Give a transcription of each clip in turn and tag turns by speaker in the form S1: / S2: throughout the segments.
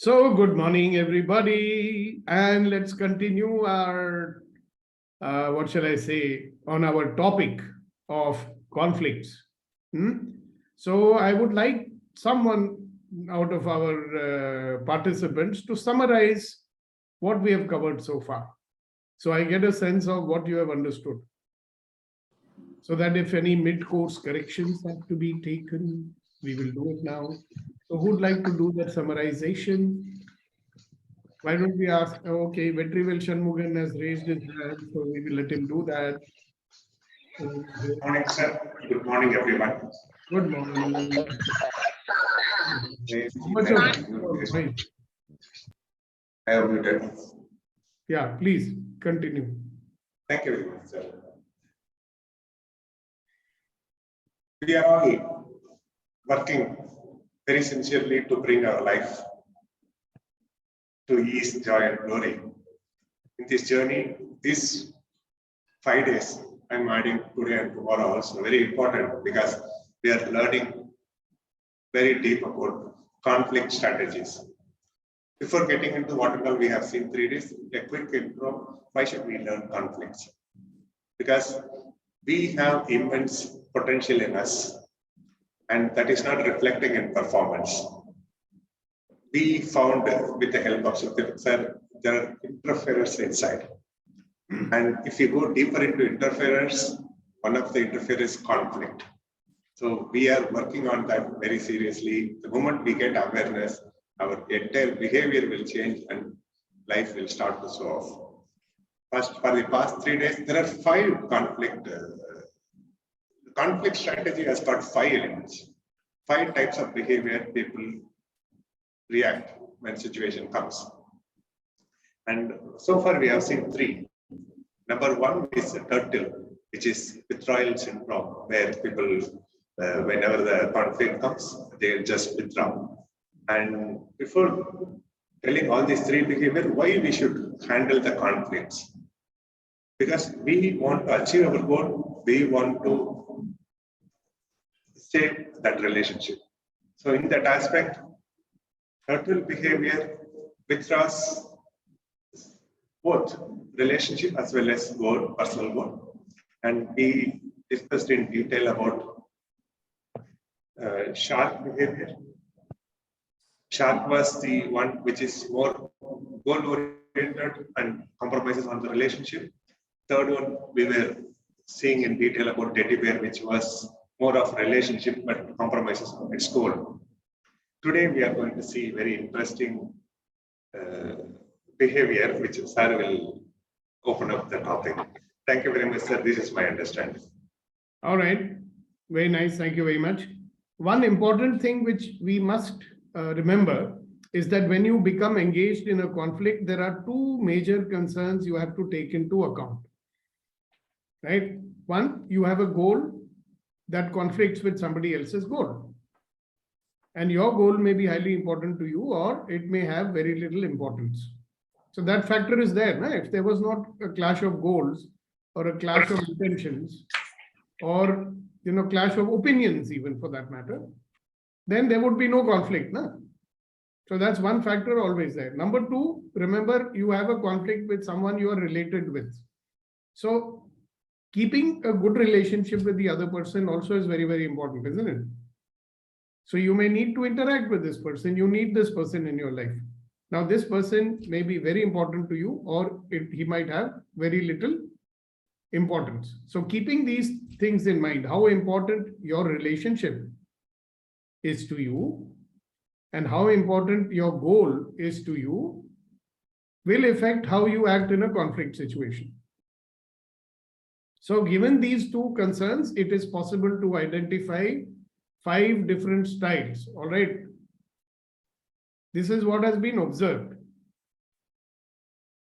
S1: So good morning, everybody, and let's continue our, what shall I say, on our topic of conflicts. So I would like someone out of our participants to summarize what we have covered so far. So I get a sense of what you have understood. So that if any mid-course corrections have to be taken, we will do it now. So who would like to do that summarization? Why don't we ask, okay, Vetrivel Shanmugan has raised his hand, so we will let him do that.
S2: Good morning, sir. Good morning, everyone.
S1: Good morning.
S2: I have muted.
S1: Yeah, please continue.
S2: Thank you very much, sir. We are all working very sincerely to bring our life to ease, joy, and glory. In this journey, these 5 days I'm adding today and tomorrow also very important because we are learning very deep about conflict strategies. Before getting into what all we have seen 3 days, a quick intro. Why should we learn conflicts? Because we have immense potential in us, and that is not reflecting in performance. We found with the help of Sukhdev sir, there are interferers inside. And if you go deeper into interferers, one of the interferers is conflict. So we are working on that very seriously. The moment we get awareness, our entire behavior will change and life will start to show off. First, for the past 3 days, there are 5 conflict. The conflict strategy has got 5 elements, 5 types of behavior people react when situation comes. And so far we have seen 3. Number 1 is a turtle, which is withdrawal syndrome, where people, whenever the conflict comes, they just withdraw. And before telling all these 3 behavior, why we should handle the conflicts? Because we want to achieve our goal, we want to save that relationship. So in that aspect, turtle behavior withdraws both relationship as well as goal, personal goal. And we discussed in detail about shark behavior. Shark was the one which is more goal-oriented and compromises on the relationship. Third one, we were seeing in detail about teddy bear, which was more of relationship but compromises on its goal. Today, we are going to see very interesting behavior, which sir will open up the topic. Thank you very much, sir. This is my understanding.
S1: All right. Very nice. Thank you very much. One important thing which we must remember is that when you become engaged in a conflict, there are 2 major concerns you have to take into account. Right? One, you have a goal that conflicts with somebody else's goal. And your goal may be highly important to you, or it may have very little importance. So that factor is there. No? If there was not a clash of goals or a clash of intentions or clash of opinions, even for that matter, then there would be no conflict. No? So that's one factor always there. Number 2, remember you have a conflict with someone you are related with. So keeping a good relationship with the other person also is very, very important, isn't it? So you may need to interact with this person. You need this person in your life. Now, this person may be very important to you, or he might have very little importance. So keeping these things in mind, how important your relationship is to you and how important your goal is to you will affect how you act in a conflict situation. So given these 2 concerns, it is possible to identify 5 different styles. All right. This is what has been observed.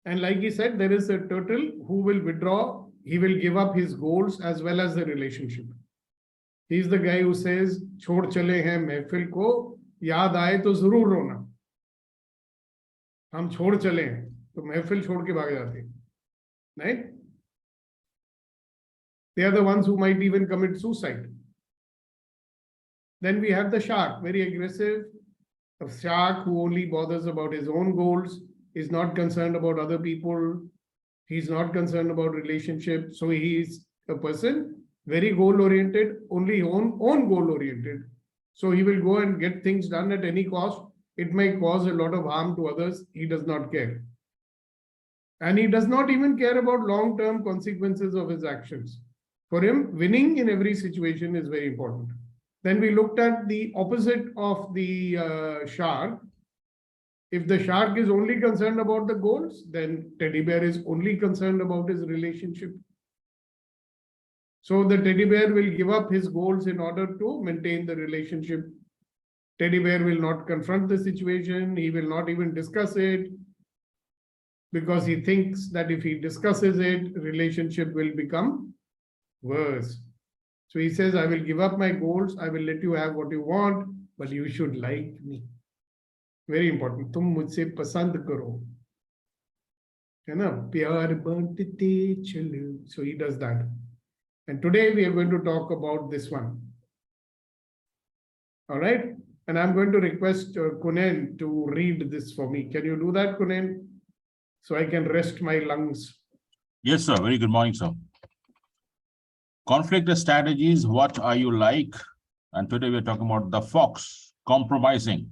S1: And like he said, there is a turtle who will withdraw. He will give up his goals as well as the relationship. He's the guy who says, "Chhod chale hain mehfil ko, yaad aaye to zarur rona." Hum chhod chale hain, to mehfil chhod ke bhag jate hain. Right? They are the ones who might even commit suicide. Then we have the shark, very aggressive, A shark who only bothers about his own goals, is not concerned about other people. He's not concerned about relationships. So he is a person very goal oriented, only own goal oriented. So he will go and get things done at any cost. It may cause a lot of harm to others. He does not care. And he does not even care about long-term consequences of his actions. For him, winning in every situation is very important. Then we looked at the opposite of the shark. If the shark is only concerned about the goals, then teddy bear is only concerned about his relationship. So the teddy bear will give up his goals in order to maintain the relationship. Teddy bear will not confront the situation. He will not even discuss it, because he thinks that if he discusses it, relationship will become worse. So he says, I will give up my goals. I will let you have what you want, but you should like me. Very important. तुम मुझसे पसंद करो, है ना? प्यार बांटते चलो. So he does that. And today we are going to talk about this one. All right. And I'm going to request Kunen to read this for me. Can you do that, Kunen? So I can rest my lungs.
S3: Yes, sir. Very good morning, sir. Conflict strategies, what are you like? And today we're talking about the fox, compromising.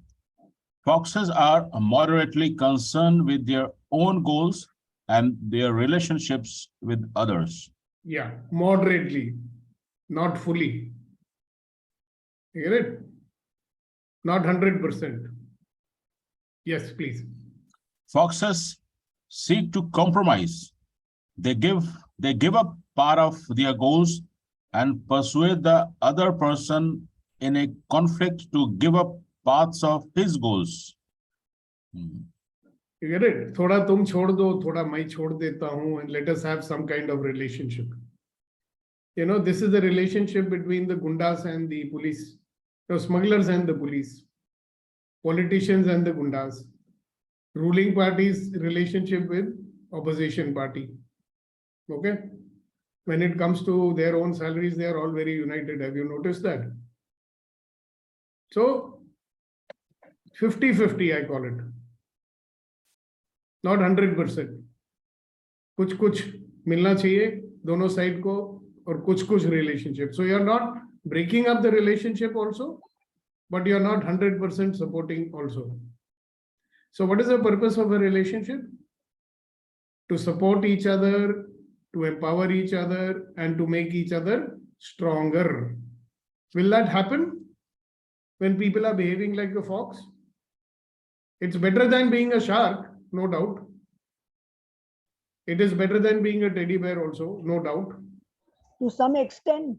S3: Foxes are moderately concerned with their own goals and their relationships with others.
S1: Yeah, moderately, not fully. You get it? Not 100%. Yes, please.
S3: Foxes seek to compromise. They give up part of their goals and persuade the other person in a conflict to give up parts of his goals.
S1: You get it? Thoda tum chhod do, thoda main chhod deta hu, and let us have some kind of relationship. You know, this is the relationship between the gundas and the police, the smugglers and the police, politicians and the gundas, ruling party's relationship with opposition party. Okay? When it comes to their own salaries, they are all very united. Have you noticed that? So 50-50, I call it. Not 100%. कुछ मिलना चाहिए दोनों side को, और कुछ relationship. So you're not breaking up the relationship also, but you're not 100% supporting also. So what is the purpose of a relationship? To support each other, to empower each other, and to make each other stronger. Will that happen when people are behaving like a fox? It's better than being a shark, no doubt. It is better than being a teddy bear also, no doubt.
S4: To some extent.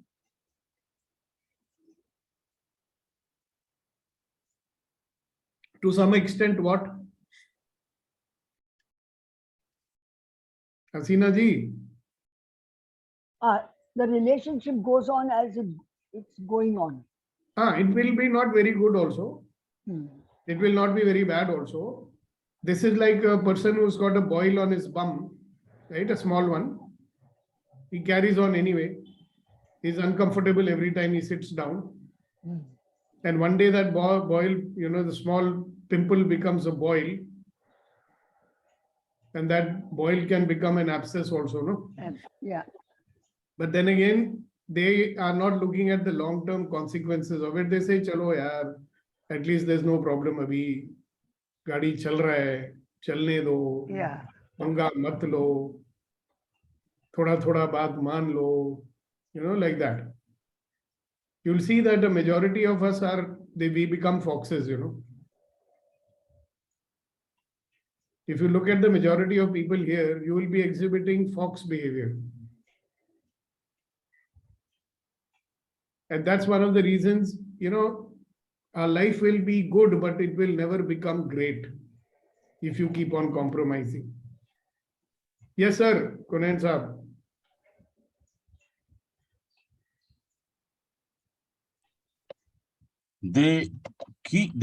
S1: To some extent, what? Hasina ji.
S4: The relationship goes on as it's going on.
S1: It will be not very good also.
S4: Hmm.
S1: It will not be very bad also. This is like a person who's got a boil on his bum, right? A small one. He carries on anyway. He's uncomfortable every time he sits down.
S4: Hmm.
S1: And one day that boil, you know, the small pimple becomes a boil. And that boil can become an abscess also, no?
S4: Yeah.
S1: But then again, they are not looking at the long-term consequences of it. They say, chalo yaar, at least there's no problem abhi. Gaadi chal raha hai, chalne do.
S4: Yeah.
S1: Panga mat lo. Thoda baat maan lo. You know, like that. You'll see that the majority of us we become foxes, you know. If you look at the majority of people here, you will be exhibiting fox behavior. And that's one of the reasons, you know, our life will be good, but it will never become great if you keep on compromising. Yes, sir. Kunen Saab.
S3: They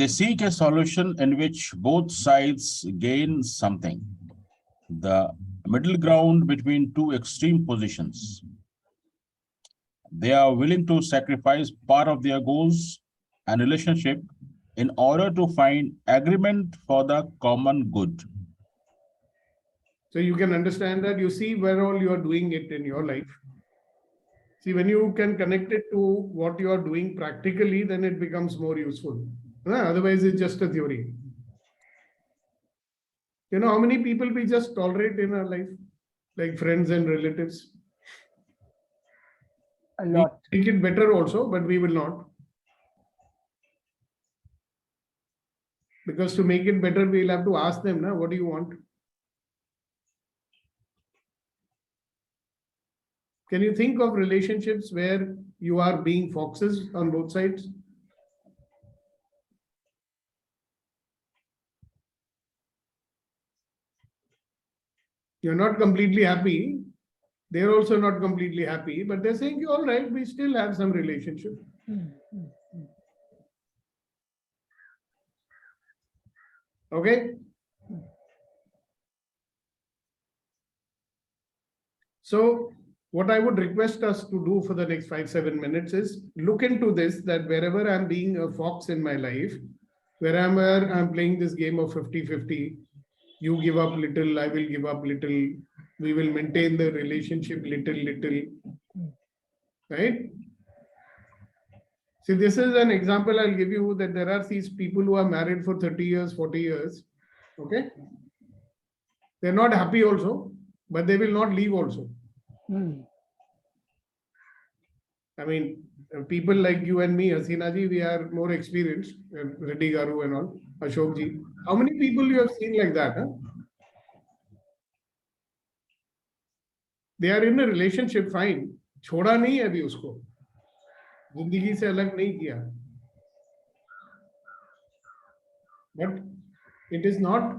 S3: seek a solution in which both sides gain something. The middle ground between two extreme positions. They are willing to sacrifice part of their goals and relationship in order to find agreement for the common good.
S1: So you can understand that, you see where all you are doing it in your life. See, when you can connect it to what you are doing practically, then it becomes more useful. Otherwise, it's just a theory. You know how many people we just tolerate in our life, like friends and relatives?
S4: A lot.
S1: We make it better also, but we will not. Because to make it better, we'll have to ask them, na, what do you want? Can you think of relationships where you are being foxes on both sides? You're not completely happy. They're also not completely happy, but they're saying, all right, we still have some relationship. Okay. So what I would request us to do for the next 5-7 minutes is look into this, that wherever I'm being a fox in my life, wherever I'm playing this game of 50-50, you give up little, I will give up little, we will maintain the relationship little, right? See, this is an example I'll give you, that there are these people who are married for 30 years, 40 years, okay? They're not happy also, but they will not leave also. I mean, people like you and me, Hasina ji, we are more experienced, Reddy Garu and all, Ashok ji. How many people you have seen like that? Huh? They are in a relationship, fine. छोड़ा नहीं है अभी उसको, जिंदगी से अलग नहीं किया. But it is not.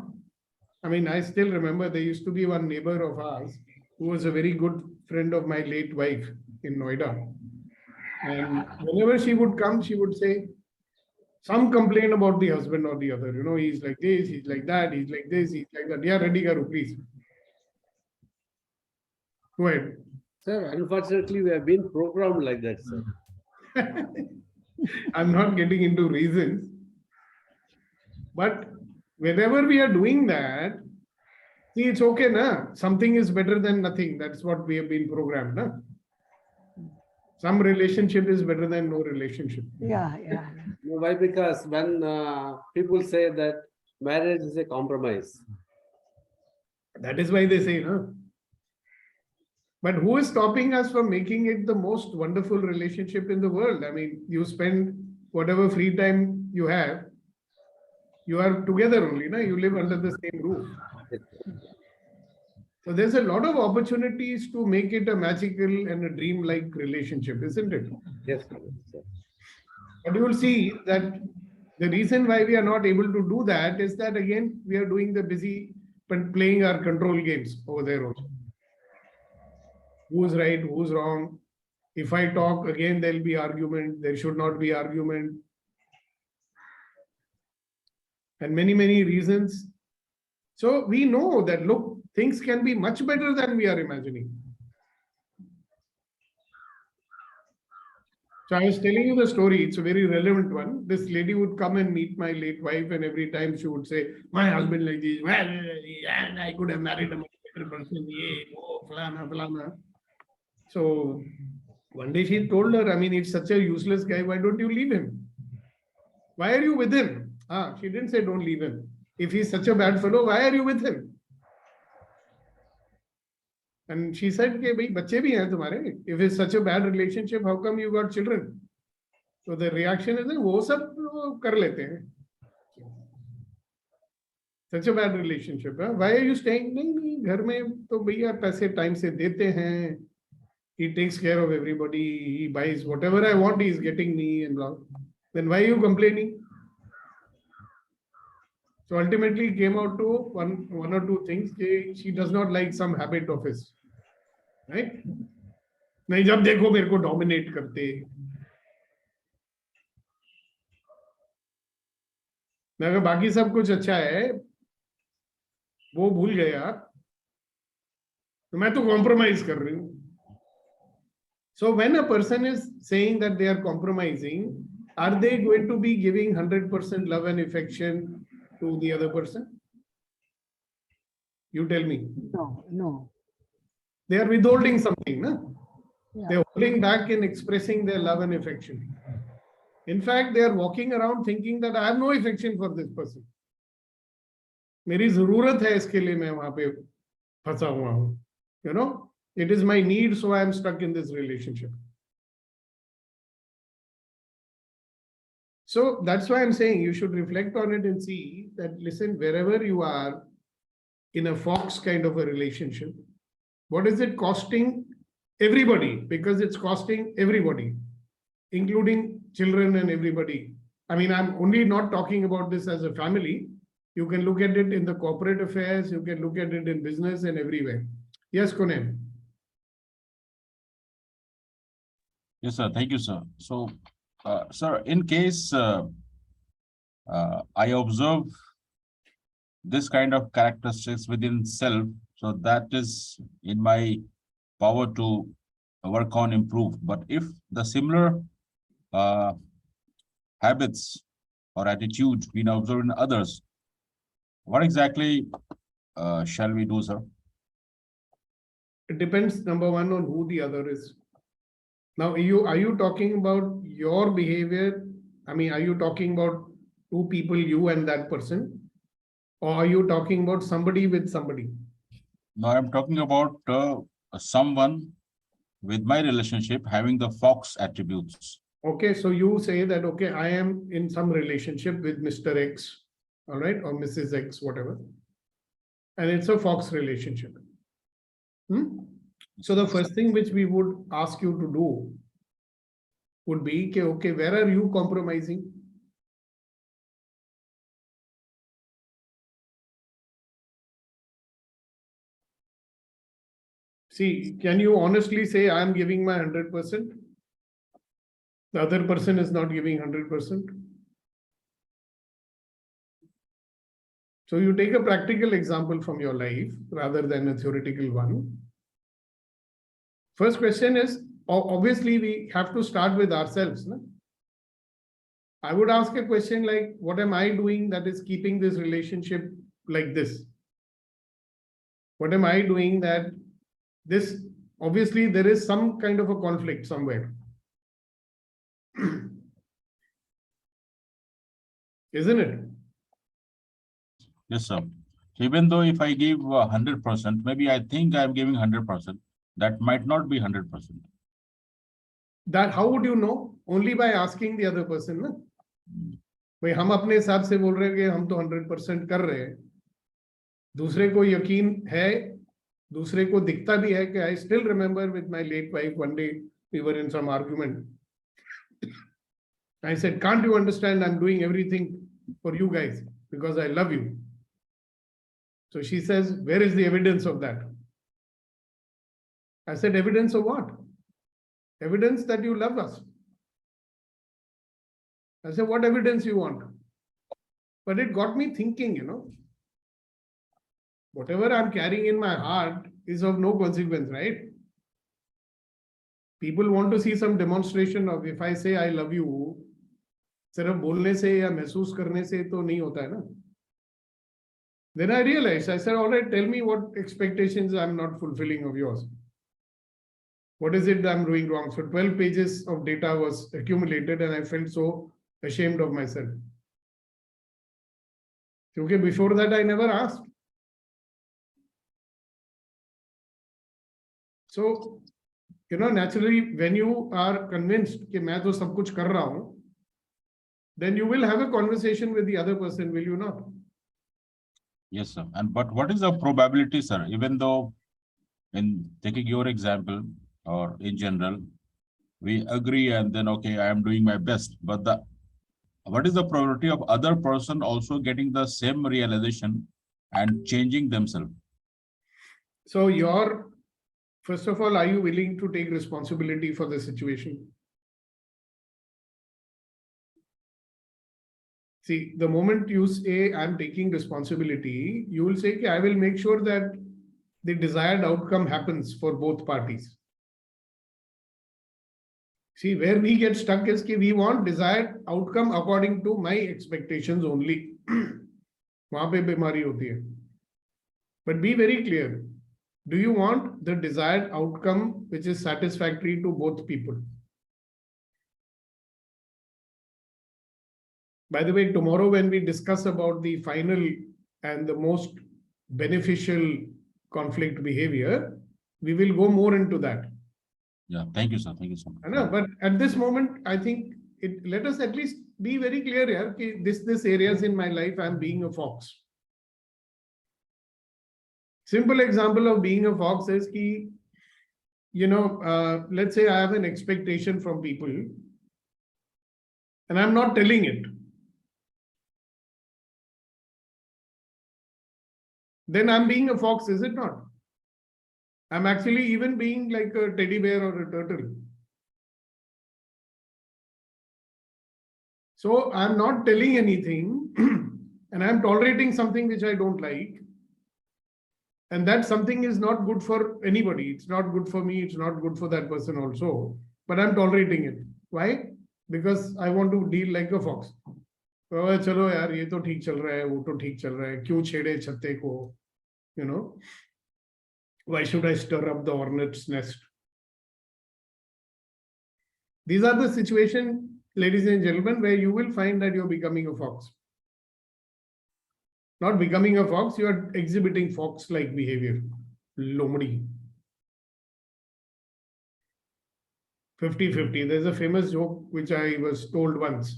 S1: I mean, I still remember there used to be one neighbor of ours who was a very good friend of my late wife in Noida. And whenever she would come, she would say, some complain about the husband or the other. You know, he's like this, he's like that, he's like this, he's like that. Yeah, Reddy Garu, please. Go ahead.
S5: Sir, unfortunately, we have been programmed like that, sir.
S1: I'm not getting into reasons. But whenever we are doing that, see, it's okay, na? Something is better than nothing. That's what we have been programmed, na? Some relationship is better than no relationship.
S4: Yeah.
S5: Why? Because when people say that marriage is a compromise.
S1: That is why they say, no? But who is stopping us from making it the most wonderful relationship in the world? I mean, you spend whatever free time you have, you are together only, na? You live under the same roof. So there's a lot of opportunities to make it a magical and a dream-like relationship, isn't it?
S5: Yes, sir.
S1: But you will see that the reason why we are not able to do that is that, again, we are doing the busy playing our control games over there also. Who's right, who's wrong? If I talk, again, there'll be argument. There should not be argument. And many, many reasons. So we know that, look, things can be much better than we are imagining. So I was telling you the story. It's a very relevant one. This lady would come and meet my late wife, and every time she would say, my husband like this, well, and I could have married a much better person. Yeah, oh, falana. So one day she told her, I mean, it's such a useless guy. Why don't you leave him? Why are you with him? She didn't say don't leave him. If he's such a bad fellow, why are you with him? And she said, "Bhai, bachche bhi hain tumhare. If it's such a bad relationship, how come you got children?" So the reaction is, wo sab kar lete hain. Such a bad relationship. Why are you staying? नहीं, घर में तो भैया पैसे time से देते हैं. He takes care of everybody. He buys whatever I want. He is getting me and blah. Then why are you complaining? So ultimately, it came out to one or two things. She does not like some habit of his, right? नहीं, जब देखो मेरे को dominate करते. अगर बाकी सब कुछ अच्छा है, वो भूल गया, तो मैं तो compromise कर रही हूँ. So when a person is saying that they are compromising, are they going to be giving 100% love and affection to the other person? You tell me.
S4: No, no.
S1: They are withholding something, no?
S4: Yeah.
S1: They're holding back in expressing their love and affection. In fact, they are walking around thinking that I have no affection for this person. मेरी जरूरत है इसके लिए मैं वहां पे फंसा हुआ हूं. You know, it is my need, so I am stuck in this relationship. So that's why I'm saying you should reflect on it and see that, listen, wherever you are in a fox kind of a relationship, what is it costing everybody? Because it's costing everybody, including children and everybody. I mean, I'm only not talking about this as a family. You can look at it in the corporate affairs, you can look at it in business and everywhere. Yes, Kunen.
S3: Yes, sir. Thank you, sir. So, sir, in case I observe this kind of characteristics within self, so that is in my power to work on, improve. But if the similar habits or attitudes being observed in others, what exactly shall we do, sir?
S1: It depends, number one, on who the other is. Now, are you talking about your behavior? I mean, are you talking about two people, you and that person? Or are you talking about somebody with somebody?
S3: No, I'm talking about someone with my relationship having the fox attributes.
S1: Okay, so you say that, okay, I am in some relationship with Mr. X, all right, or Mrs. X, whatever. And it's a fox relationship. So the first thing which we would ask you to do would be, okay, where are you compromising? See, can you honestly say I am giving my 100%? The other person is not giving 100%. So you take a practical example from your life rather than a theoretical one. First question is, obviously we have to start with ourselves. No? I would ask a question like, what am I doing that is keeping this relationship like this? What am I doing that this, obviously there is some kind of a conflict somewhere. Isn't it?
S3: Yes, sir. Even though if I give 100%, maybe I think I'm giving 100%, that might not be 100%.
S1: That, how would you know? Only by asking the other person. Na? भाई हम अपने हिसाब से बोल रहे हैं कि हम तो 100% कर रहे हैं. दूसरे को यकीन है, दूसरे को दिखता भी है कि I still remember with my late wife, one day we were in some argument. I said, can't you understand I'm doing everything for you guys because I love you. So she says, where is the evidence of that? I said, evidence of what? Evidence that you love us. I said, what evidence you want? But it got me thinking, you know, whatever I'm carrying in my heart is of no consequence, right? People want to see some demonstration of, if I say I love you, सिर्फ बोलने से या महसूस करने से तो नहीं होता है ना. Then I realized, I said, all right, tell me what expectations I'm not fulfilling of yours. What is it that I'm doing wrong? So 12 pages of data was accumulated and I felt so ashamed of myself. Okay, before that, I never asked. So, you know, naturally, when you are convinced कि मैं तो सब कुछ कर रहा हूँ, then you will have a conversation with the other person, will you not?
S3: Yes, sir. And but what is the probability, sir? Even though in taking your example or in general, we agree and then, okay, I am doing my best. But what is the probability of other person also getting the same realization and changing themselves?
S1: So first of all, are you willing to take responsibility for the situation? See, the moment you say, I'm taking responsibility, you will say, I will make sure that the desired outcome happens for both parties. See, where we get stuck is that we want desired outcome according to my expectations only. वहां पे बीमारी होती है. But be very clear. Do you want the desired outcome which is satisfactory to both people? By the way, tomorrow when we discuss about the final and the most beneficial conflict behavior, we will go more into that.
S3: Yeah, thank you, sir. Thank you so much.
S1: I know, but at this moment, I think let us at least be very clear here. This areas in my life, I'm being a fox. Simple example of being a fox is ki, let's say I have an expectation from people and I'm not telling it. Then I'm being a fox, is it not? I'm actually even being like a teddy bear or a turtle. So I'm not telling anything and I'm tolerating something which I don't like. And that something is not good for anybody. It's not good for me. It's not good for that person also. But I'm tolerating it. Why? Because I want to deal like a fox. चलो यार ये तो ठीक चल रहा है, वो तो ठीक चल रहा है, क्यों छेड़े छत्ते को, why should I stir up the hornet's nest? These are the situations, ladies and gentlemen, where you will find that you're becoming a fox. Not becoming a fox, you are exhibiting fox-like behavior. Lomdi. 50-50. There's a famous joke which I was told once.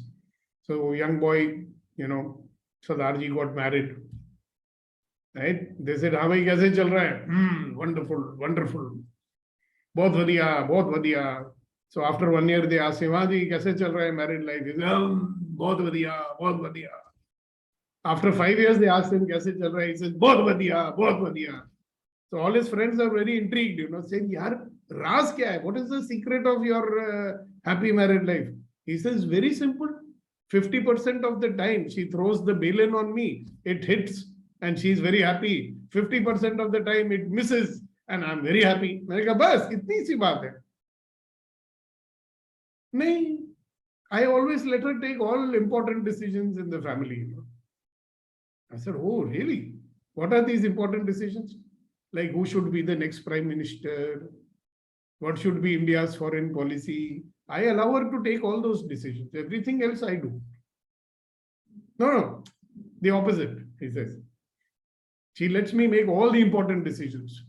S1: So young boy, Sardarji got married. Right? They said, "हाँ भाई कैसे चल रहा है?" Wonderful, wonderful. बहुत बढ़िया, बहुत बढ़िया. So after 1 year, they asked him, "हाँ जी कैसे चल रहा है married life?" He said, "बहुत बढ़िया, बहुत बढ़िया." After 5 years, they asked him, "कैसे चल रहा है?" He says, "बहुत बढ़िया, बहुत बढ़िया." So all his friends are very intrigued, saying, "यार, राज क्या है? What is the secret of your happy married life?" He says, "Very simple. 50% of the time, she throws the balloon on me. It hits and she's very happy. 50% of the time, it misses and I'm very happy." मैंने कहा, बस इतनी सी बात है. नहीं, I always let her take all important decisions in the family. I said, "Oh, really? What are these important decisions? Like who should be the next prime minister? What should be India's foreign policy?" I allow her to take all those decisions. Everything else I do. No, the opposite, he says. She lets me make all the important decisions.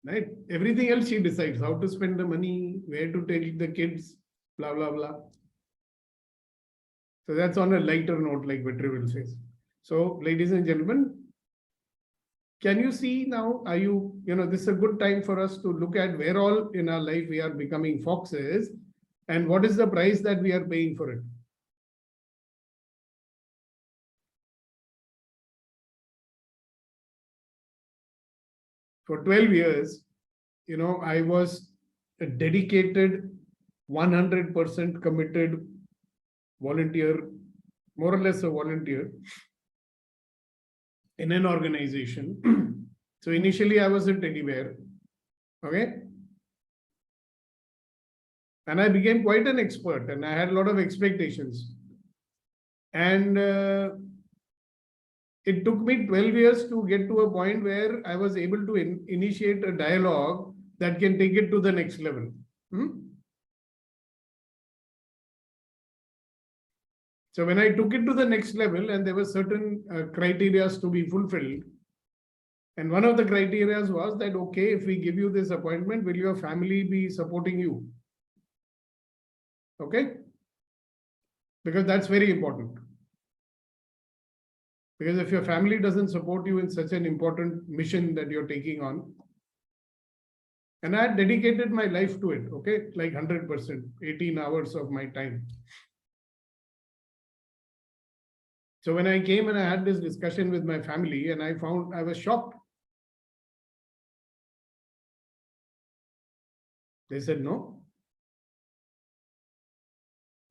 S1: Right? Everything else she decides. How to spend the money, where to take the kids, blah, blah, blah. So that's on a lighter note, like Vetrivel says. So, ladies and gentlemen, can you see now, this is a good time for us to look at where all in our life we are becoming foxes and what is the price that we are paying for it. For 12 years, I was a dedicated, 100% committed volunteer, more or less a volunteer in an organization. So initially I was a teddy bear. Okay. And I became quite an expert and I had a lot of expectations. And it took me 12 years to get to a point where I was able to initiate a dialogue that can take it to the next level. So when I took it to the next level and there were certain criteria to be fulfilled, and one of the criteria was that, okay, if we give you this appointment, will your family be supporting you? Okay? Because that's very important. Because if your family doesn't support you in such an important mission that you're taking on, and I had dedicated my life to it, okay, like 100%, 18 hours of my time. So when I came and I had this discussion with my family and I was shocked. They said no.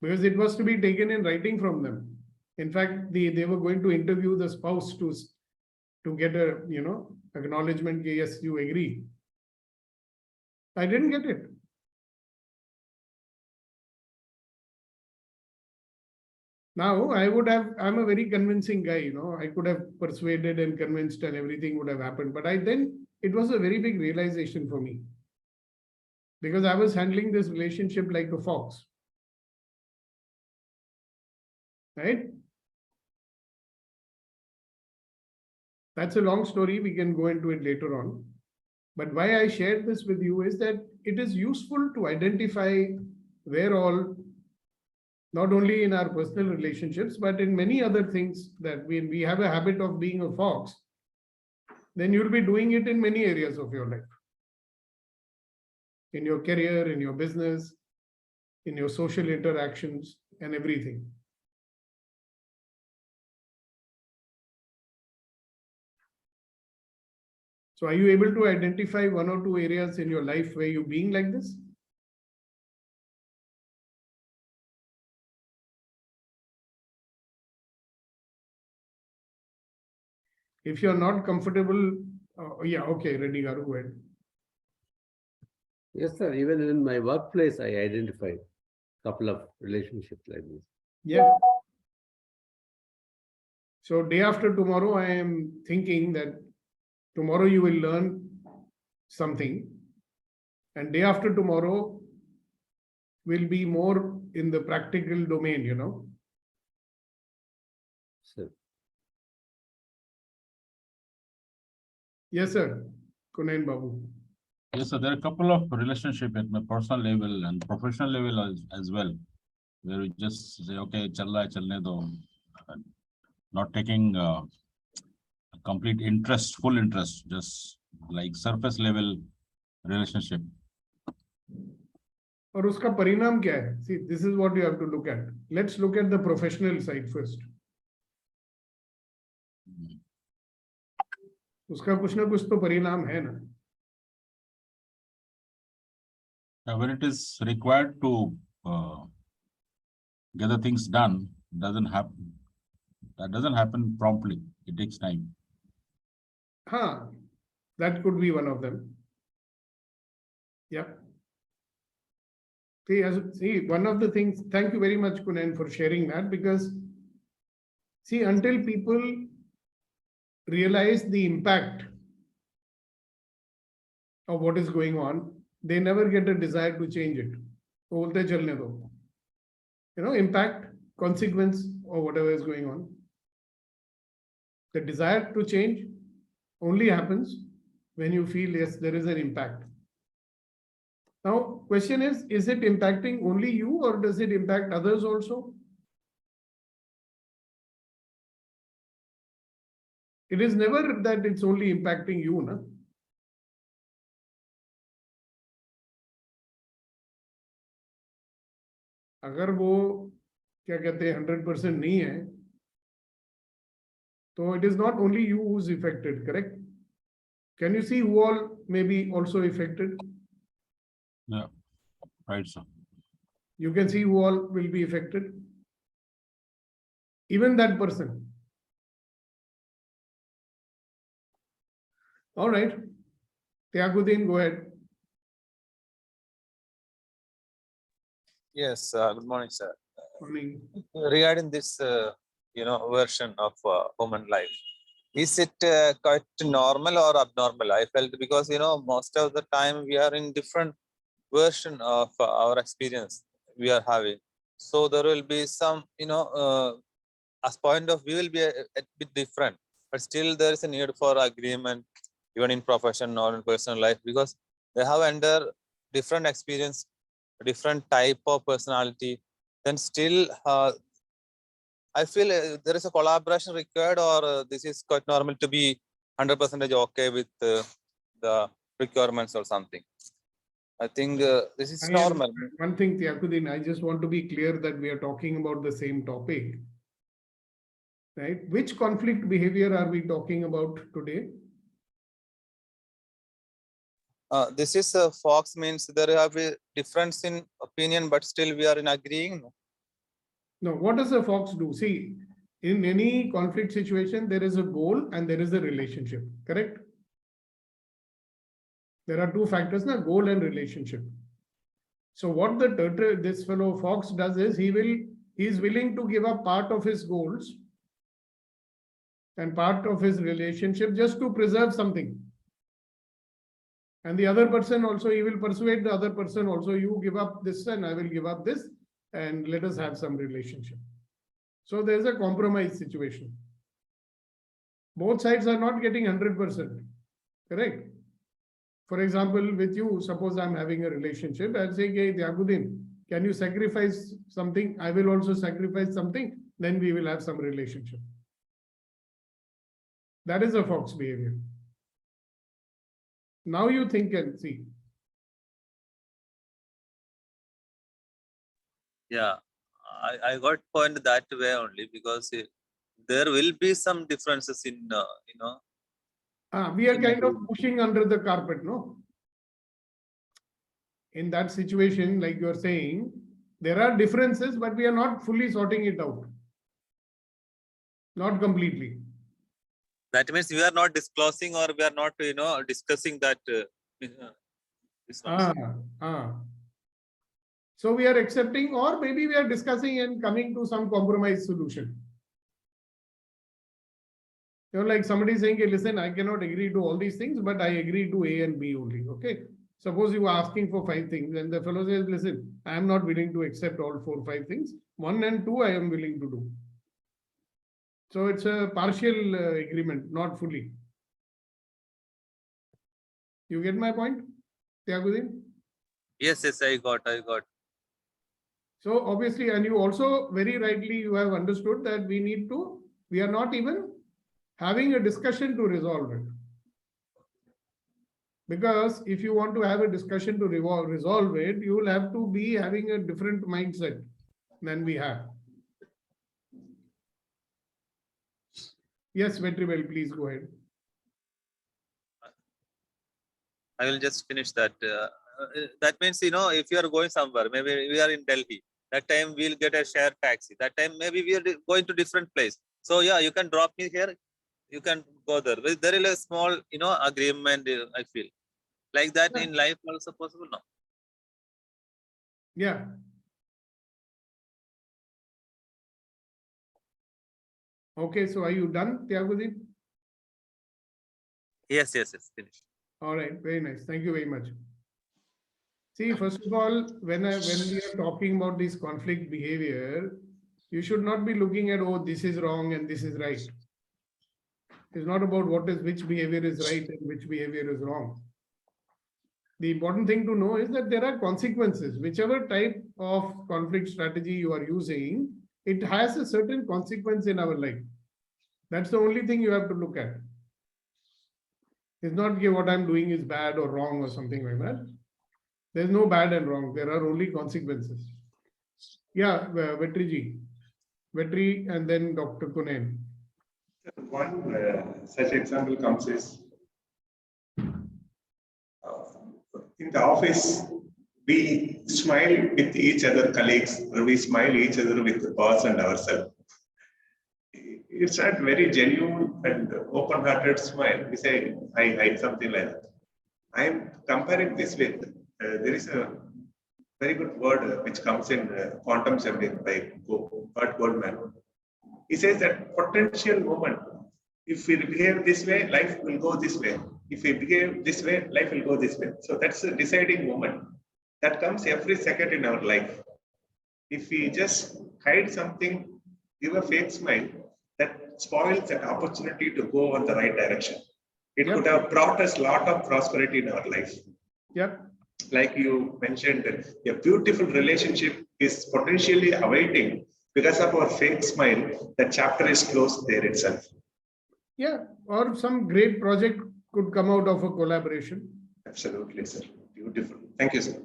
S1: Because it was to be taken in writing from them. In fact, they were going to interview the spouse to get a, acknowledgement, yes, you agree. I didn't get it. Now, I'm a very convincing guy, you know, I could have persuaded and convinced and everything would have happened. But it was a very big realization for me. Because I was handling this relationship like a fox. Right? That's a long story. We can go into it later on. But why I shared this with you is that it is useful to identify where all, not only in our personal relationships, but in many other things that when we have a habit of being a fox, then you'll be doing it in many areas of your life. In your career, in your business, in your social interactions, and everything. So are you able to identify one or two areas in your life where you're being like this? If you're not comfortable, yeah, okay, ready, Garu, go ahead.
S5: Yes, sir. Even in my workplace, I identified a couple of relationships like this.
S1: Yeah. So day after tomorrow, I am thinking that tomorrow you will learn something, and day after tomorrow will be more in the practical domain, you know.
S5: Sir.
S1: Yes, sir. Kunain Babu.
S3: Yes, so there are a couple of relationship at my personal level and professional level as well, where we just say, okay, chalne do, and not taking complete interest, full interest, just like surface level relationship.
S1: और उसका परिणाम क्या है? See, this is what you have to look at. Let's look at the professional side first. उसका कुछ ना कुछ तो परिणाम है ना.
S3: When it is required to get the things done, doesn't happen. That doesn't happen promptly. It takes time.
S1: That could be one of them. Yeah. See, one of the things, thank you very much, Kunain, for sharing that, because see, until people realize the impact of what is going on, they never get a desire to change it. You know, impact, consequence, or whatever is going on. The desire to change only happens when you feel, yes, there is an impact. Now, question is it impacting only you or does it impact others also? It is never that it's only impacting you, na? अगर वो क्या कहते हैं 100% नहीं है, so it is not only you who's affected, correct? Can you see who all may be also affected?
S3: Yeah, right, sir.
S1: You can see who all will be affected. Even that person. All right. Tiaguddin, go ahead.
S6: Yes, good morning, sir.
S1: Morning.
S6: Regarding this, version of human life, is it quite normal or abnormal? I felt because, most of the time we are in different version of our experience we are having. So there will be some, as point of view will be a bit different, but still there is a need for agreement, even in profession or in personal life, because they have under different experience, different type of personality. Then still, I feel there is a collaboration required, or this is quite normal to be 100% okay with the requirements or something. I think this is normal.
S1: One thing, Tiaguddin, I just want to be clear that we are talking about the same topic, right? Which conflict behavior are we talking about today?
S6: This is Fox means there have a difference in opinion, but still we are in agreeing.
S1: No, what does a fox do? See, in any conflict situation, there is a goal and there is a relationship, correct? There are two factors, na, goal and relationship. So what this fellow fox does is he will he is willing to give up part of his goals and part of his relationship just to preserve something. And the other person also, he will persuade the other person also, you give up this and I will give up this, and let us have some relationship. So there's a compromise situation. Both sides are not getting 100%, correct? For example, with you, suppose I'm having a relationship, I'll say, hey, Yaguddin, can you sacrifice something? I will also sacrifice something, then we will have some relationship. That is a fox behavior. Now you think and see.
S6: Yeah, I got point that way only because there will be some differences in
S1: We are kind of pushing under the carpet, no? In that situation, like you're saying, there are differences, but we are not fully sorting it out. Not completely.
S6: that means we are not disclosing or we are not discussing that this one.
S1: So we are accepting, or maybe we are discussing and coming to some compromise solution. You know, like somebody saying, hey, listen, I cannot agree to all these things, but I agree to A and B only. Okay. Suppose you are asking for 5 things and the fellow says, listen, I am not willing to accept all 4 or 5 things. 1 and 2 I am willing to do. So it's a partial agreement, not fully. You get my point, Tyaguddin?
S6: Yes, I got.
S1: So obviously, and you also very rightly, you have understood that we are not even having a discussion to resolve it. Because if you want to have a discussion to resolve it, you will have to be having a different mindset than we have. Yes, Vetrivel, please go ahead.
S6: I will just finish that. That means, if you are going somewhere, maybe we are in Delhi, that time we'll get a shared taxi. That time maybe we are going to different place. So yeah, you can drop me here. You can go there. There is a small, agreement, I feel. Like that in life also possible now.
S1: Yeah. Okay, so are you done, Tyaguddin?
S6: Yes, finished.
S1: All right, very nice. Thank you very much. See, first of all, when we are talking about this conflict behavior, you should not be looking at, oh, this is wrong and this is right. It's not about which behavior is right and which behavior is wrong. The important thing to know is that there are consequences. Whichever type of conflict strategy you are using, it has a certain consequence in our life. That's the only thing you have to look at. It's not what I'm doing is bad or wrong or something like that. There's no bad and wrong. There are only consequences. Yeah, Vetriji. Vetri and then Dr. Kunen.
S2: One such example comes is in the office, we smile with each other colleagues, or we smile each other with the boss and ourselves. It's not very genuine and open-hearted smile. We say, I something like that. I'm comparing this with, there is a very good word which comes in quantum subject by Bert Goldman. He says that potential moment, if we behave this way, life will go this way. If we behave this way, life will go this way. So that's a deciding moment that comes every second in our life. If we just hide something, give a fake smile, that spoils that opportunity to go on the right direction. It could have brought us a lot of prosperity in our life.
S1: Yep.
S2: Like you mentioned, a beautiful relationship is potentially awaiting because of our fake smile. The chapter is closed there itself.
S1: Yeah, or some great project could come out of a collaboration.
S2: Absolutely, sir. Beautiful. Thank you, sir.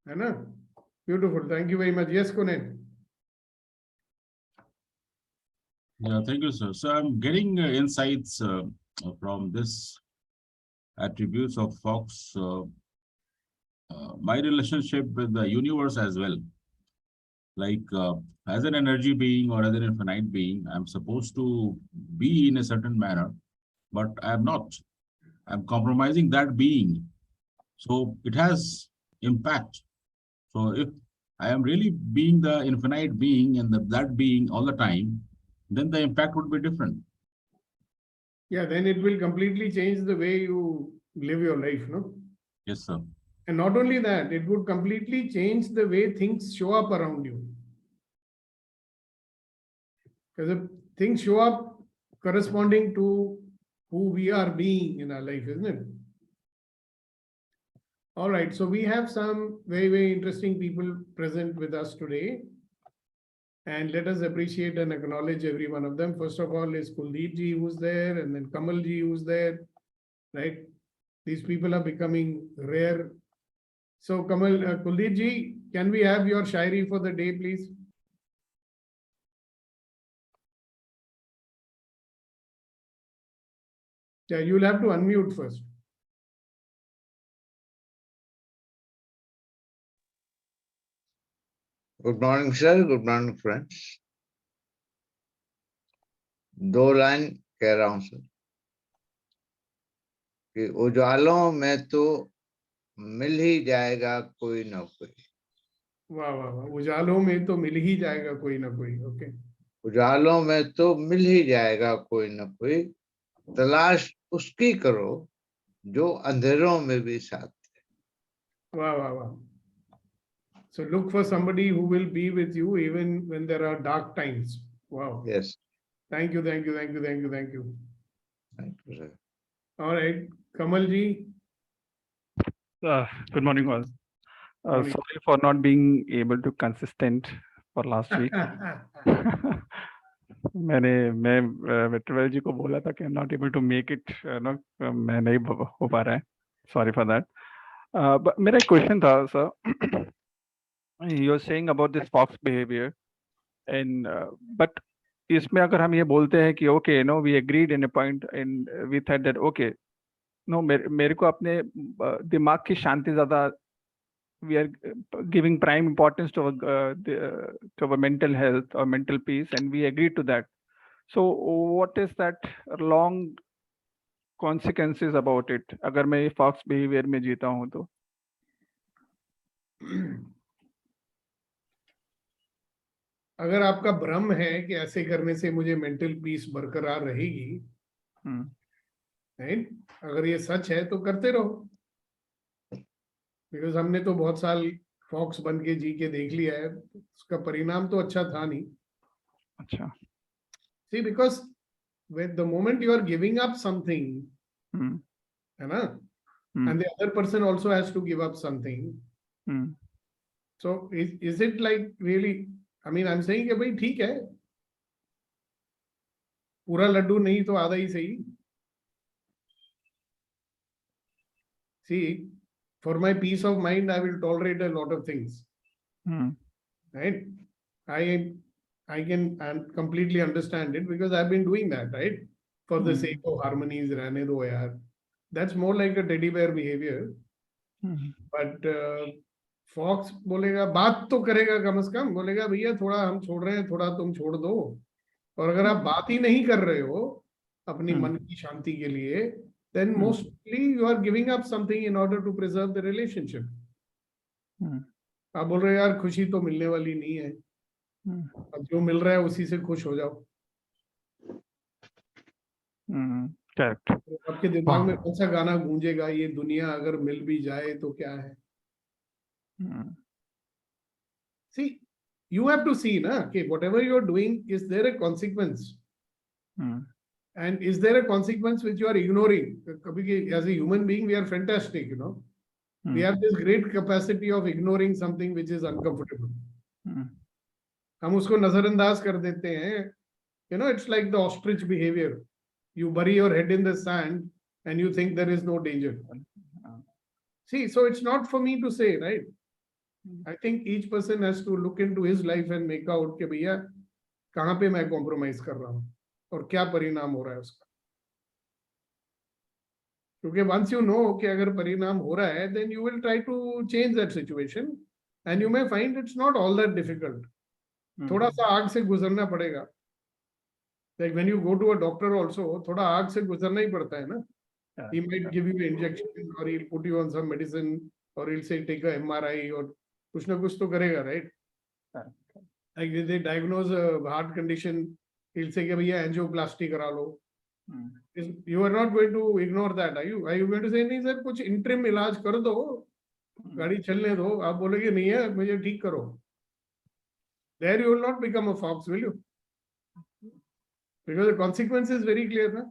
S1: Anna? Beautiful. Thank you very much. Yes, Kunen.
S3: Yeah, thank you, sir. So I'm getting insights from this attributes of Fox, my relationship with the universe as well. Like as an energy being or as an infinite being, I'm supposed to be in a certain manner, but I am not. I'm compromising that being. So it has impact. So if I am really being the infinite being and that being all the time, then the impact would be different.
S1: Yeah, then it will completely change the way you live your life, no?
S3: Yes, sir.
S1: And not only that, it would completely change the way things show up around you. Because if things show up corresponding to who we are being in our life, isn't it? All right, so we have some very, very interesting people present with us today. And let us appreciate and acknowledge every one of them. First of all is Kuldeep ji who's there, and then Kamal ji who's there, right? These people are becoming rare. So Kamal, Kuldeep ji, can we have your shairi for the day, please? Yeah, you'll have to unmute first.
S7: Good morning, sir. Good morning, friends. दो line कह रहा हूं sir कि उजालों में तो मिल ही जाएगा कोई ना कोई.
S1: वाह वाह वाह, उजालों में तो मिल ही जाएगा कोई ना कोई. ओके,
S7: उजालों में तो मिल ही जाएगा कोई ना कोई. तलाश उसकी करो जो अंधेरों में भी साथ.
S1: वाह वाह वाह. So look for somebody who will be with you even when there are dark times. Wow.
S7: Yes.
S1: Thank you, thank you, thank you, thank you, thank you.
S7: Thank you, sir.
S1: All right, Kamal ji.
S8: Good morning, all.
S1: Morning.
S8: Sorry for not being able to consistent for last week. मैं वेट्रवेल जी को बोला था कि I'm not able to make it, no, मैं नहीं हो पा रहा है. Sorry for that. But मेरा एक question था, sir. You're saying about this fox behavior, and but इसमें अगर हम ये बोलते हैं कि okay, no, we agreed in a point and we thought that okay, no, मेरे को अपने दिमाग की शांति ज़्यादा, we are giving prime importance to our mental health or mental peace, and we agreed to that. So what is that long consequences about it? अगर मैं fox behavior में जीता हूँ तो?
S1: अगर आपका भ्रम है कि ऐसे करने से मुझे मेंटल पीस बरकरार रहेगी, राइट? अगर ये सच है तो करते रहो, बिकॉज हमने तो बहुत साल फॉक्स बन के जी के देख लिया है, उसका परिणाम तो अच्छा था नहीं.
S8: अच्छा.
S1: See, because when the moment you are giving up something, है ना, and the other person also has to give up something. So is it like really? I mean, I'm saying कि भाई ठीक है, पूरा लड्डू नहीं तो आधा ही सही. See, for my peace of mind, I will tolerate a lot of things. Right? I can completely understand it because I've been doing that, right? For the sake of harmonies, रहने दो यार. That's more like a teddy bear behavior. But fox बोलेगा, बात तो करेगा, कम से कम बोलेगा भैया थोड़ा हम छोड़ रहे हैं, थोड़ा तुम छोड़ दो. और अगर आप बात ही नहीं कर रहे हो अपनी मन की शांति के लिए, then mostly you are giving up something in order to preserve the relationship. आप बोल रहे हो यार खुशी तो मिलने वाली नहीं है, अब जो मिल रहा है उसी से खुश हो जाओ.
S8: Correct.
S1: आपके दिमाग में कौन सा गाना गूंजेगा, ये दुनिया अगर मिल भी जाए तो क्या है? See, you have to see, na, okay, whatever you are doing, is there a consequence? And is there a consequence which you are ignoring? As a human being, we are fantastic, you know. We have this great capacity of ignoring something which is uncomfortable. हम उसको नजरअंदाज कर देते हैं. You know, it's like the ostrich behavior. You bury your head in the sand and you think there is no danger. See, so it's not for me to say, right? I think each person has to look into his life and make out कि भैया कहाँ पे मैं compromise कर रहा हूँ और क्या परिणाम हो रहा है उसका. क्योंकि once you know कि अगर परिणाम हो रहा है, then you will try to change that situation and you may find it's not all that difficult. थोड़ा सा आग से गुजरना पड़ेगा. Like when you go to a doctor also, थोड़ा आग से गुजरना ही पड़ता है ना. He might give you an injection or he'll put you on some medicine or he'll say take a MRI or कुछ ना कुछ तो करेगा, right? Like if they diagnose a heart condition, he'll say कि भैया angioplasty करा लो. You are not going to ignore that, are you? Are you going to say नहीं sir कुछ interim इलाज कर दो, गाड़ी चलने दो, आप बोलोगे नहीं है मुझे ठीक करो. There you will not become a fox, will you? Because the consequence is very clear, ना?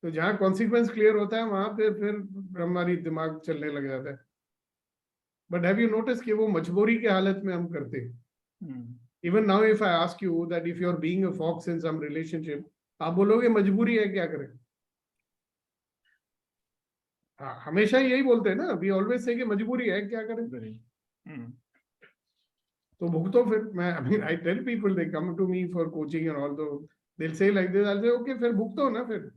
S1: तो जहाँ consequence clear होता है वहां पे फिर हमारी दिमाग चलने लग जाता है. But have you noticed कि वो मजबूरी के हालत में हम करते हैं. Even now if I ask you that if you are being a fox in some relationship, आप बोलोगे मजबूरी है, क्या करें? हाँ, हमेशा यही बोलते हैं ना, we always say कि मजबूरी है, क्या करें? तो भुगतो फिर. मैं I mean I tell people they come to me for coaching and all, so they'll say like this, I'll say okay फिर भुगतो ना फिर.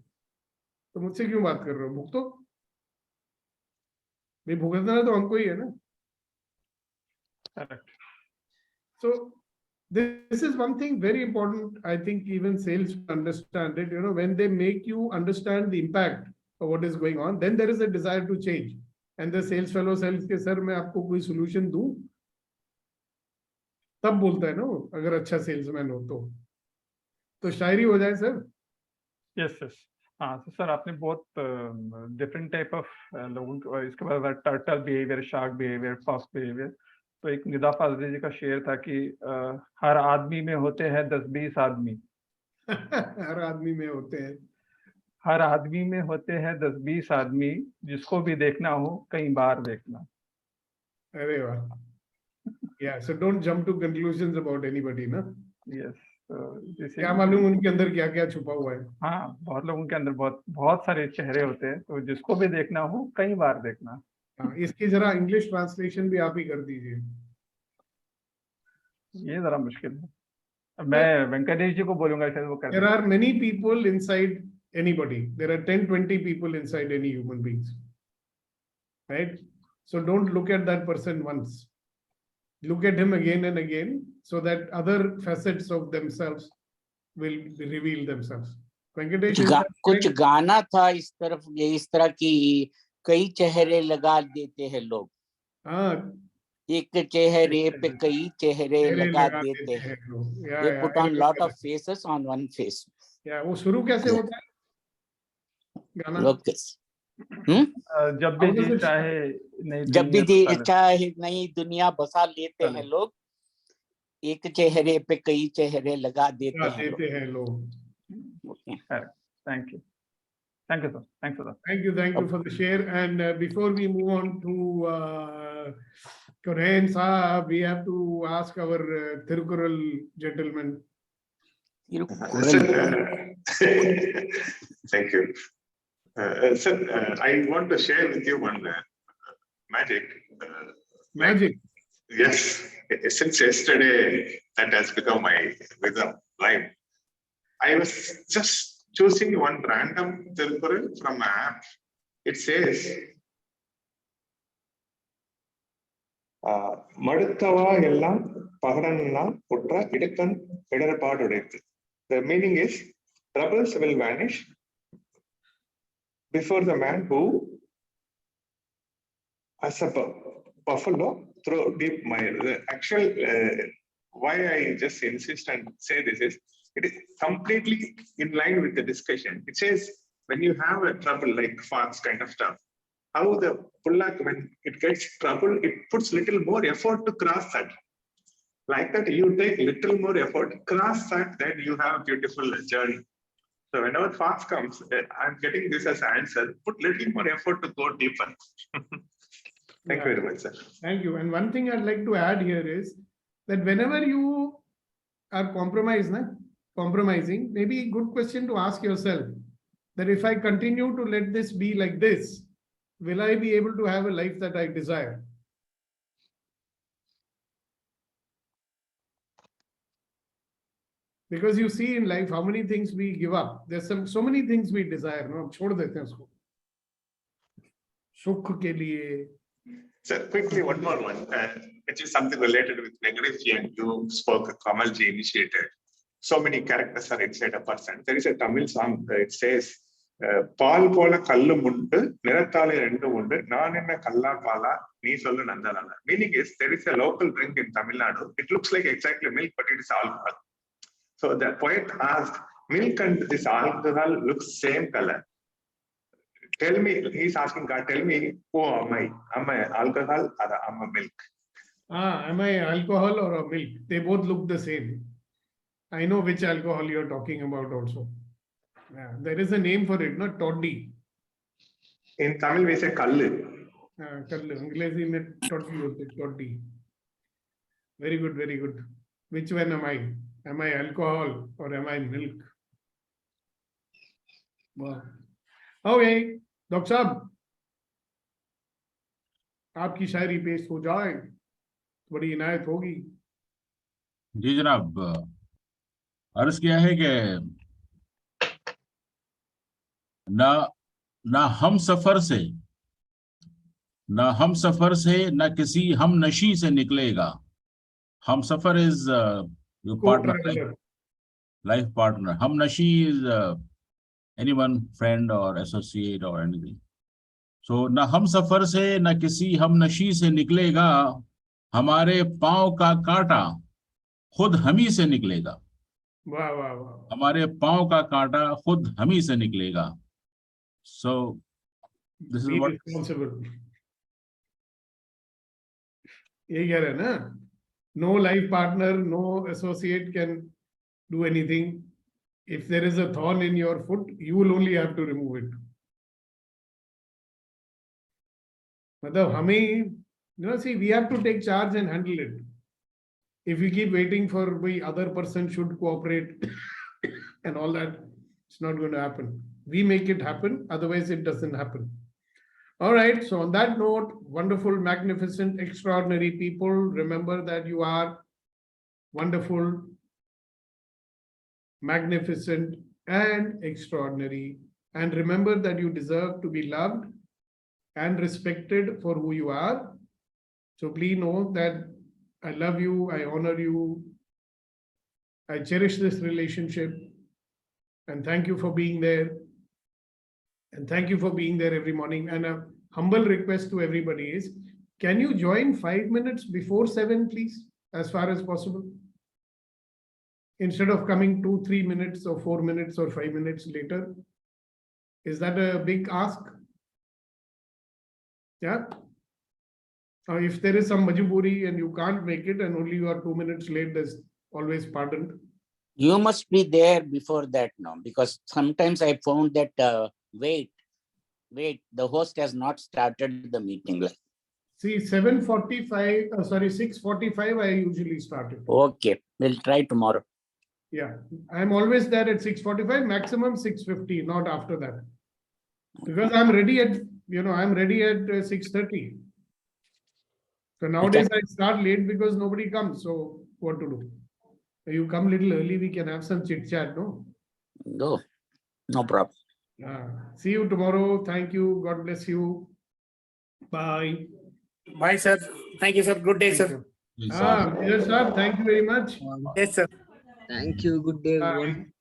S1: तो मुझसे क्यों बात कर रहे हो? भुगतो. भाई भुगतना तो हमको ही है ना.
S8: Correct.
S1: So this is one thing very important. I think even sales understand it. You know, when they make you understand the impact of what is going on, then there is a desire to change. And the sales fellow says कि sir मैं आपको कोई solution दूं, तब बोलता है ना वो, अगर अच्छा सेल्समैन हो तो शायरी हो जाए सर.
S8: Yes yes. हाँ तो सर आपने बहुत डिफरेंट टाइप ऑफ लोगों को, इसके बाद turtle behaviour, shark behaviour, fox behaviour. तो एक निदा फाजली जी का शेर था कि हर आदमी में होते हैं 10-20 आदमी.
S1: हर आदमी में होते हैं.
S8: हर आदमी में होते हैं 10-20 आदमी, जिसको भी देखना हो कई बार देखना.
S1: अरे वाह. Yeah, so don't jump to conclusions about anybody, ना.
S8: यस.
S1: क्या मालूम उनके अंदर क्या क्या छुपा हुआ है.
S8: हाँ, बहुत लोगों के अंदर बहुत सारे चेहरे होते हैं, तो जिसको भी देखना हो कई बार देखना.
S1: हाँ, इसकी जरा इंग्लिश ट्रांसलेशन भी आप ही कर दीजिए.
S8: ये जरा मुश्किल है. मैं वेंकटेश जी को बोलूंगा शायद वो कर दें.
S1: There are many people inside anybody. There are 10-20 people inside any human beings, right? So don't look at that person once. Look at him again and again, so that other facets of themselves will reveal themselves. Venkatesh, is that
S9: कुछ
S1: correct?
S9: गाना था इस तरफ, ये इस तरह की कई चेहरे लगा देते हैं लोग.
S1: हाँ,
S9: एक चेहरे पे कई चेहरे
S1: चेहरे
S9: लगा
S1: लगा
S9: देते
S1: देते
S9: हैं.
S1: हैं लोग. Yeah,
S9: They
S1: yeah,
S9: put
S1: I
S9: on lot
S1: remember
S9: of faces on one face.
S1: that. Yeah, वो शुरू कैसे होता है गाना?
S9: लोग
S8: जब भी जी चाहे नई
S9: जब भी
S8: दुनिया बसा
S9: चाहे नई दुनिया बसा लेते हैं लोग, एक चेहरे पे कई चेहरे लगा देते हैं लोग.
S8: Thank you. Thank you, sir. Thanks for that.
S1: Thank you for the share. And before we move on to Korean Saab, we have to ask our Thirukural gentleman.
S2: Thank you. Sir, I want to share with you one magic.
S1: Magic?
S2: Yes. Since yesterday, that has become my rhythm line. I was just choosing one random Thirukural from an app. It says, Maduttava ellam pagaranna putra idakkan idarapadudaithu. The meaning is, troubles will vanish before the man who, as a buffalo, throw deep mire. The actual why I just insist and say this is, it is completely in line with the discussion. It says, when you have a trouble like fox kind of stuff, how the bullock, when it gets trouble, it puts little more effort to cross that. Like that, you take little more effort, cross that, then you have a beautiful journey. So whenever fox comes, I'm getting this as an answer, put little more effort to go deeper. Thank you very much, sir.
S1: Thank you. And one thing I'd like to add here is that whenever you are compromising, maybe a good question to ask yourself that if I continue to let this be like this, will I be able to have a life that I desire? Because you see in life how many things we give up. There's so many things we desire. No, छोड़ देते हैं उसको. सुख के लिए.
S2: Sir, quickly one more one, which is something related with Venkatesh, and you spoke, Kamalji initiated. So many characters are inside a person. There is a Tamil song, it says, Paal pola kallu mundu, nirathale rendu mundu, naan enna kalla paala, Nee sollu nandalala. Meaning is there is a local drink in Tamil Nadu. It looks like exactly milk, but it is alcohol. So the poet asked, milk and this alcohol looks same color. Tell me, he's asking God, tell me, who am I? Am I alcohol or am I milk?
S1: Am I alcohol or a milk? They both look the same. I know which alcohol you're talking about also. Yeah, there is a name for it, not toddy.
S2: In Tamil, we say kallu.
S1: Kallu. Anglesi mein toddy hote, toddy. Very good, very good. Which one am I? Am I alcohol or am I milk? Wow. Okay, Dr. Saab, आपकी शायरी पेश हो जाए, बड़ी इनायत होगी.
S3: जी जनाब, अर्ज किया है कि ना हम सफर से ना किसी हम नशी से निकलेगा. हम सफर is your partner, life partner. हम नशी is anyone, friend or associate or anything. So ना हम सफर से ना किसी हम नशी से निकलेगा, हमारे पांव का कांटा खुद हम ही से निकलेगा.
S1: वाह वाह वाह.
S3: हमारे पांव का कांटा खुद हम ही से निकलेगा. So this is
S1: Be
S3: what
S1: responsible. यही कह रहे हैं ना, no life partner, no associate can do anything. If there is a thorn in your foot, you will only have to remove it. मतलब हमें, see, we have to take charge and handle it. If we keep waiting for the other person should cooperate and all that, it's not going to happen. We make it happen, otherwise it doesn't happen. All right, so on that note, wonderful, magnificent, extraordinary people, remember that you are wonderful, magnificent, and extraordinary. And remember that you deserve to be loved and respected for who you are. So please know that I love you, I honor you, I cherish this relationship, and thank you for being there. And thank you for being there every morning. And a humble request to everybody is, can you join 5 minutes before 7, please, as far as possible? Instead of coming 2-3 minutes or 4 minutes or 5 minutes later. Is that a big ask? Yeah. If there is some majburi and you can't make it and only you are 2 minutes late, there's always pardoned.
S9: You must be there before that now, because sometimes I found that wait, the host has not started the meeting.
S1: See, 7:45, sorry, 6:45, I usually started.
S9: Okay, we'll try tomorrow.
S1: Yeah, I'm always there at 6:45, maximum 6:50, not after that. Because I'm ready at, I'm ready at 6:30. So nowadays I start late because nobody comes. So what to do? You come little early, we can have some chit chat, no?
S9: No problem.
S1: See you tomorrow. Thank you. God bless you. Bye.
S10: Bye, sir. Thank you, sir. Good day,
S1: Thank
S10: sir.
S1: you. Yes, sir. Thank you very much.
S10: Yes, sir.
S11: Thank you. Good day,
S1: Bye.
S11: everyone.